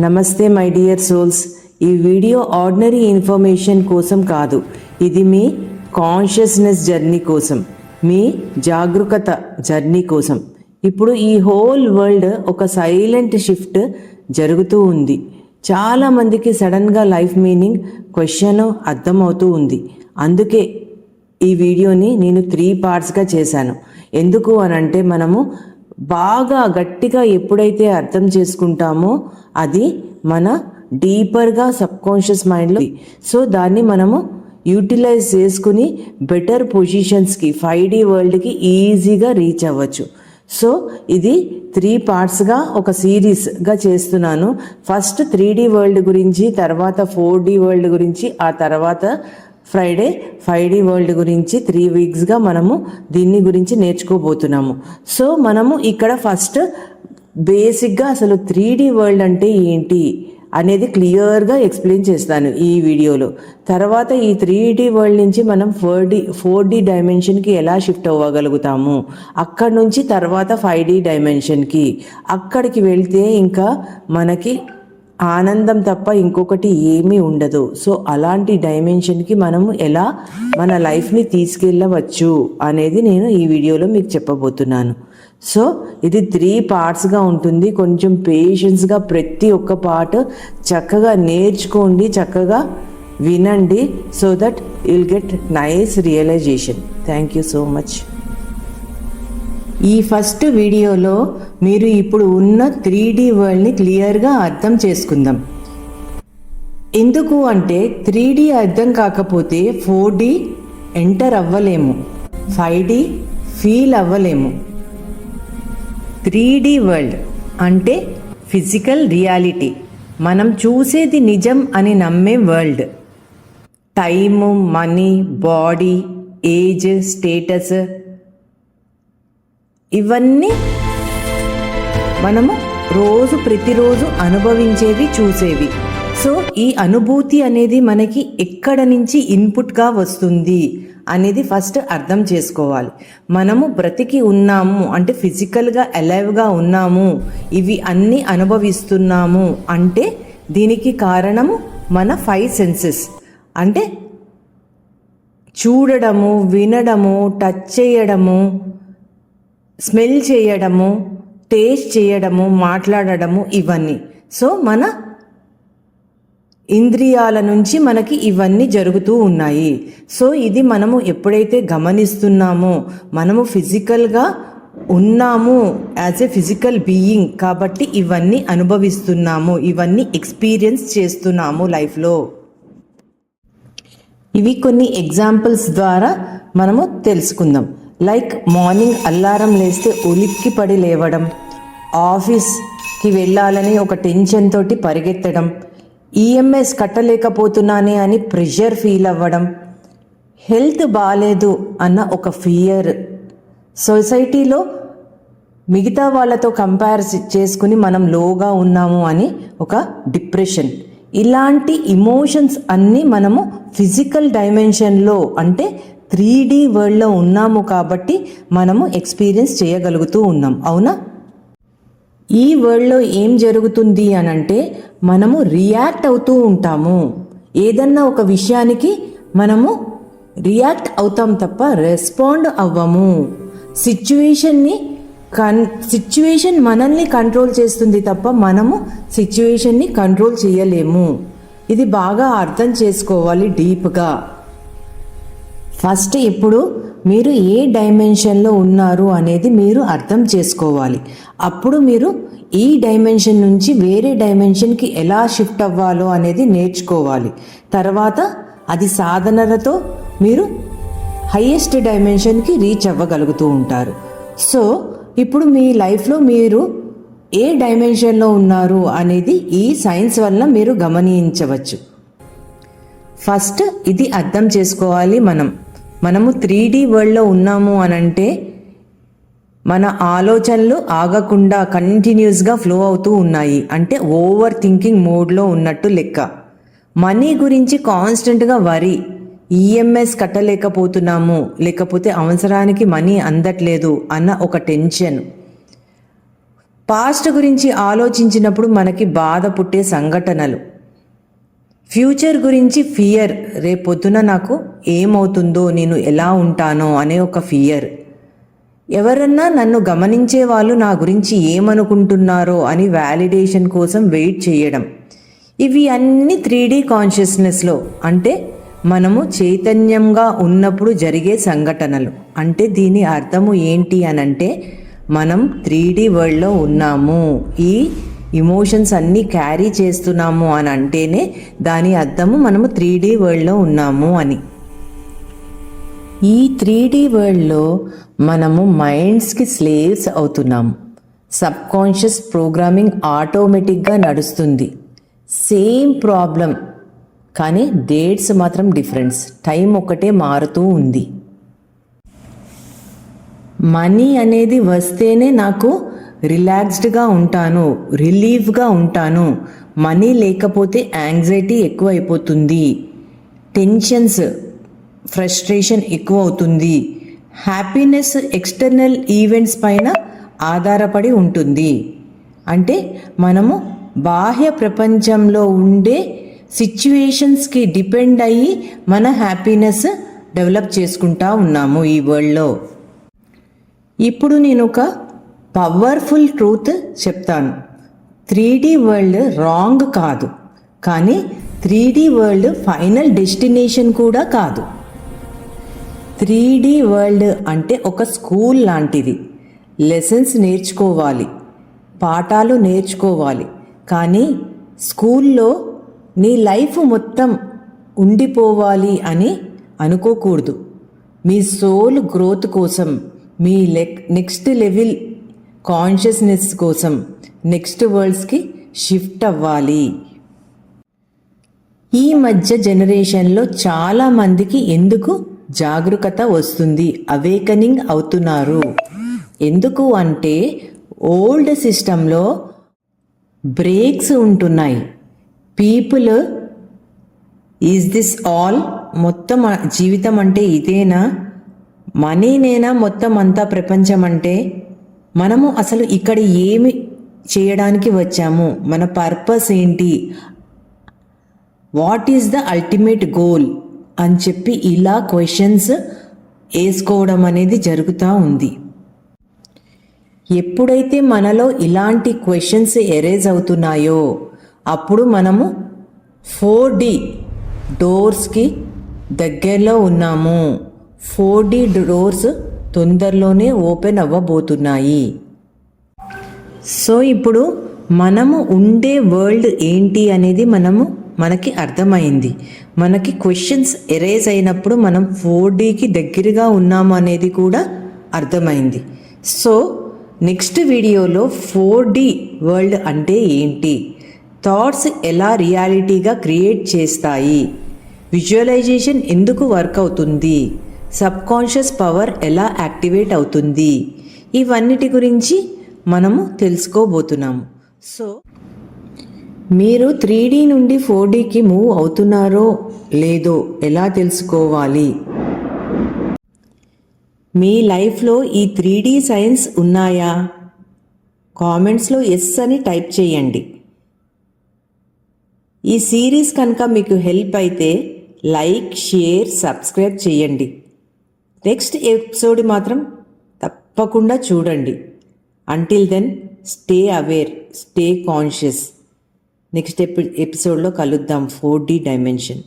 నమస్తే my dear souls. ఈ video ordinary information కోసం కాదు, ఇది మీ కాన్షియస్నెస్ జర్నీ కోసం, మీ జాగరూకత జర్నీ కోసం. ఇప్పుడు ఈ హోల్ వరల్డ్ ఒక సైలెంట్ షిఫ్ట్ జరుగుతూ ఉంది. చాలామందికి సడన్గా లైఫ్ మీనింగ్ క్వశ్చన్ అర్థమవుతూ ఉంది. అందుకే ఈ వీడియోని నేను 3 పార్ట్స్గా చేశాను. ఎందుకు అనంటే మనము బాగా గట్టిగా ఎప్పుడైతే అర్థం చేసుకుంటామో అది మన డీపర్గా సబ్కాన్షియస్ మైండ్లో, సో దాన్ని మనము యూటిలైజ్ చేసుకుని బెటర్ పొజిషన్స్కి 5D వరల్డ్కి ఈజీగా రీచ్ అవ్వచ్చు. సో ఇది 3 పార్ట్స్గా ఒక సిరీస్గా చేస్తున్నాను. ఫస్ట్ 3D వరల్డ్ గురించి, తర్వాత 4D వరల్డ్ గురించి, ఆ తర్వాత ఫ్రైడే 5D వరల్డ్ గురించి 3 వీక్స్గా మనము దీన్ని గురించి నేర్చుకోబోతున్నాము. సో మనము ఇక్కడ ఫస్ట్ బేసిక్గా అసలు 3D వరల్డ్ అంటే ఏంటి అనేది క్లియర్గా ఎక్స్ప్లెయిన్ చేస్తాను ఈ వీడియోలో. తర్వాత ఈ 3D వరల్డ్ నుంచి మనం 4D డైమెన్షన్కి ఎలా షిఫ్ట్ అవ్వగలుగుతాము, అక్కడి నుంచి తర్వాత 5D డైమెన్షన్కి, అక్కడికి వెళ్తే ఇంకా మనకి ఆనందం తప్ప ఇంకొకటి ఏమీ ఉండదు. సో అలాంటి డైమెన్షన్కి మనము ఎలా మన లైఫ్ని తీసుకెళ్ళవచ్చు అనేది నేను ఈ వీడియోలో మీకు చెప్పబోతున్నాను. సో ఇది 3 పార్ట్స్గా ఉంటుంది. కొంచెం పేషెన్స్గా ప్రతి ఒక్క పార్ట్ చక్కగా నేర్చుకోండి, చక్కగా వినండి, so that you'll get nice realization. Thank you so much. ఈ ఫస్ట్ వీడియోలో మీరు ఇప్పుడు ఉన్న 3D వరల్డ్ని క్లియర్గా అర్థం చేసుకుందాం. ఎందుకు అంటే 3D అర్థం కాకపోతే 4D ఎంటర్ అవ్వలేము, 5D ఫీల్ అవ్వలేము. 3D వరల్డ్ అంటే ఫిజికల్ రియాలిటీ, మనం చూసేది నిజం అని నమ్మే world. Time, money, body, age, status ఇవన్నీ మనము ప్రతిరోజు అనుభవించేవి, చూసేవి. సో ఈ అనుభూతి అనేది మనకి ఎక్కడ నుంచి ఇన్పుట్గా వస్తుంది అనేది ఫస్ట్ అర్థం చేసుకోవాలి. మనము బ్రతికి ఉన్నాము అంటే ఫిజికల్గా అలైవ్గా ఉన్నాము, ఇవి అన్నీ అనుభవిస్తున్నాము అంటే దీనికి కారణము మన 5 సెన్సెస్. అంటే చూడడము, వినడము, టచ్ చేయడము, స్మెల్ చేయడము, టేస్ట్ చేయడము, మాట్లాడడము, ఇవన్నీ. సో మన ఇంద్రియాల నుంచి మనకి ఇవన్నీ జరుగుతూ ఉన్నాయి. సో ఇది మనము ఎప్పుడైతే గమనిస్తున్నామో మనము ఫిజికల్గా ఉన్నాము, యాజ్ ఏ ఫిజికల్ బీయింగ్ కాబట్టి ఇవన్నీ అనుభవిస్తున్నాము, ఇవన్నీ ఎక్స్పీరియన్స్ చేస్తున్నాము లైఫ్లో. ఇవి కొన్ని ఎగ్జాంపుల్స్ ద్వారా మనము తెలుసుకుందాం. లైక్ మార్నింగ్ అల్లారం లేస్తే ఉలిక్కి పడి లేవడం, ఆఫీస్కి వెళ్ళాలని ఒక టెన్షన్ తోటి పరిగెత్తడం, ఈఎంఐస్ కట్టలేకపోతున్నానే అని ప్రెషర్ ఫీల్ అవ్వడం, హెల్త్ బాగాలేదు అన్న ఒక ఫియర్, సొసైటీలో మిగతా వాళ్ళతో కంపేర్ చేసుకుని మనం లోగా ఉన్నాము అని ఒక డిప్రెషన్. ఇలాంటి ఇమోషన్స్ అన్నీ మనము ఫిజికల్ డైమెన్షన్లో అంటే 3D వరల్డ్లో ఉన్నాము కాబట్టి మనము ఎక్స్పీరియన్స్ చేయగలుగుతూ ఉన్నాం, అవునా? ఈ వరల్డ్లో ఏం జరుగుతుంది అనంటే మనము రియాక్ట్ అవుతూ ఉంటాము. ఏదన్నా ఒక విషయానికి మనము రియాక్ట్ అవుతాం తప్ప రెస్పాండ్ అవ్వము. సిచ్యువేషన్ మనల్ని కంట్రోల్ చేస్తుంది తప్ప మనము సిచ్యువేషన్ని కంట్రోల్ చేయలేము. ఇది బాగా అర్థం చేసుకోవాలి డీప్గా. ఫస్ట్ ఇప్పుడు మీరు ఏ డైమెన్షన్లో ఉన్నారు అనేది మీరు అర్థం చేసుకోవాలి. అప్పుడు మీరు ఈ డైమెన్షన్ నుంచి వేరే డైమెన్షన్కి ఎలా షిఫ్ట్ అవ్వాలో అనేది నేర్చుకోవాలి. తర్వాత అది సాధనలతో మీరు హైయెస్ట్ డైమెన్షన్కి రీచ్ అవ్వగలుగుతూ ఉంటారు. సో ఇప్పుడు మీ లైఫ్లో మీరు ఏ డైమెన్షన్లో ఉన్నారు అనేది ఈ సైన్స్ వల్ల మీరు గమనించవచ్చు. ఫస్ట్ ఇది అర్థం చేసుకోవాలి. మనము 3D వరల్డ్లో ఉన్నాము అనంటే మన ఆలోచనలు ఆగకుండా కంటిన్యూస్గా ఫ్లో అవుతూ ఉన్నాయి, అంటే ఓవర్ థింకింగ్ మోడ్లో ఉన్నట్టు లెక్క. మనీ గురించి కాన్స్టెంట్గా వరి, ఈఎంఐస్ కట్టలేకపోతున్నాము, లేకపోతే అవసరానికి మనీ అందట్లేదు అన్న ఒక టెన్షన్. పాస్ట్ గురించి ఆలోచించినప్పుడు మనకి బాధ పుట్టే సంఘటనలు. ఫ్యూచర్ గురించి ఫియర్, రేపొద్దున నాకు ఏమవుతుందో, నేను ఎలా ఉంటానో అనే ఒక ఫియర్. ఎవరన్నా నన్ను గమనించే వాళ్ళు నా గురించి ఏమనుకుంటున్నారో అని వ్యాలిడేషన్ కోసం వెయిట్ చేయడం. ఇవి అన్ని 3D కాన్షియస్నెస్లో, అంటే మనము చైతన్యంగా ఉన్నప్పుడు జరిగే సంఘటనలు. అంటే దీని అర్థము ఏంటి అనంటే, మనం 3D వరల్డ్లో ఉన్నాము, ఈ ఇమోషన్స్ అన్నీ క్యారీ చేస్తున్నాము అని అంటేనే దాని అర్థము మనము 3D వరల్డ్లో ఉన్నాము అని. ఈ 3D వరల్డ్లో మనము మైండ్స్కి స్లేవ్స్ అవుతున్నాము. సబ్కాన్షియస్ ప్రోగ్రామింగ్ ఆటోమేటిక్గా నడుస్తుంది. సేమ్ ప్రాబ్లం, కానీ డేట్స్ మాత్రం డిఫరెన్స్, టైం ఒకటే మారుతూ ఉంది. మనీ అనేది వస్తేనే నాకు రిలాక్స్డ్గా ఉంటాను, రిలీఫ్గా ఉంటాను. మనీ లేకపోతే యాంగ్జైటీ ఎక్కువ అయిపోతుంది, టెన్షన్స్, ఫ్రస్ట్రేషన్ ఎక్కువ అవుతుంది. హ్యాపీనెస్ ఎక్స్టర్నల్ ఈవెంట్స్ పైన ఆధారపడి ఉంటుంది. అంటే మనము బాహ్య ప్రపంచంలో ఉండే సిచ్యువేషన్స్కి డిపెండ్ అయ్యి మన హ్యాపీనెస్ డెవలప్ చేసుకుంటా ఉన్నాము ఈ వరల్డ్లో. ఇప్పుడు నేను ఒక పవర్ఫుల్ ట్రూత్ చెప్తాను. 3D వరల్డ్ రాంగ్ కాదు, కానీ 3D వరల్డ్ ఫైనల్ డెస్టినేషన్ కూడా కాదు. 3D వరల్డ్ అంటే ఒక స్కూల్ లాంటిది. లెసన్స్ నేర్చుకోవాలి, పాఠాలు నేర్చుకోవాలి, కానీ స్కూల్లో నీ లైఫ్ మొత్తం ఉండిపోవాలి అని అనుకోకూడదు. మీ సోల్ గ్రోత్ కోసం, మీ నెక్స్ట్ లెవెల్ కాన్షియస్నెస్ కోసం నెక్స్ట్ వరల్డ్స్కి షిఫ్ట్ అవ్వాలి. ఈ మధ్య జనరేషన్లో చాలామందికి ఎందుకు జాగరూకత వస్తుంది, అవేకనింగ్ అవుతున్నారు. ఎందుకు అంటే ఓల్డ్ సిస్టంలో బ్రేక్స్ ఉంటున్నాయి. పీపుల్, ఈజ్ దిస్ ఆల్, మొత్తం జీవితం అంటే ఇదేనా, మనీనేనా మొత్తం అంతా ప్రపంచం అంటే, మనము అసలు ఇక్కడ ఏమి చేయడానికి వచ్చాము, మన పర్పస్ ఏంటి, what is the ultimate goal అని చెప్పి ఇలా క్వశ్చన్స్ వేసుకోవడం అనేది జరుగుతూ ఉంది. ఎప్పుడైతే మనలో ఇలాంటి క్వశ్చన్స్ ఎరేజ్ అవుతున్నాయో అప్పుడు మనము 4D డోర్స్కి దగ్గరలో ఉన్నాము. 4D డోర్స్ తొందరలోనే ఓపెన్ అవ్వబోతున్నాయి. సో ఇప్పుడు మనము ఉండే వరల్డ్ ఏంటి అనేది మనకి అర్థమైంది. మనకి క్వశ్చన్స్ ఎరేజ్ అయినప్పుడు మనం 4Dకి దగ్గరగా ఉన్నాము అనేది కూడా అర్థమైంది. సో నెక్స్ట్ వీడియోలో 4D వరల్డ్ అంటే ఏంటి, థాట్స్ ఎలా రియాలిటీగా క్రియేట్ చేస్తాయి, విజువలైజేషన్ ఎందుకు వర్క్ అవుతుంది, సబ్కాన్షియస్ పవర్ ఎలా యాక్టివేట్ అవుతుంది, ఇవన్నిటి గురించి మనము తెలుసుకోబోతున్నాము. సో మీరు 3D నుండి 4Dకి మూవ్ అవుతున్నారో లేదో ఎలా తెలుసుకోవాలి? మీ లైఫ్లో ఈ 3D సైన్స్ ఉన్నాయా? కామెంట్స్లో ఎస్ అని టైప్ చేయండి. ఈ సిరీస్ కనుక మీకు హెల్ప్ అయితే లైక్, షేర్, సబ్స్క్రైబ్ చేయండి. నెక్స్ట్ ఎపిసోడ్ మాత్రం తప్పకుండా చూడండి. Until then stay aware, stay conscious. Next ఎపిసోడ్లో కలుద్దాం. 4D dimension.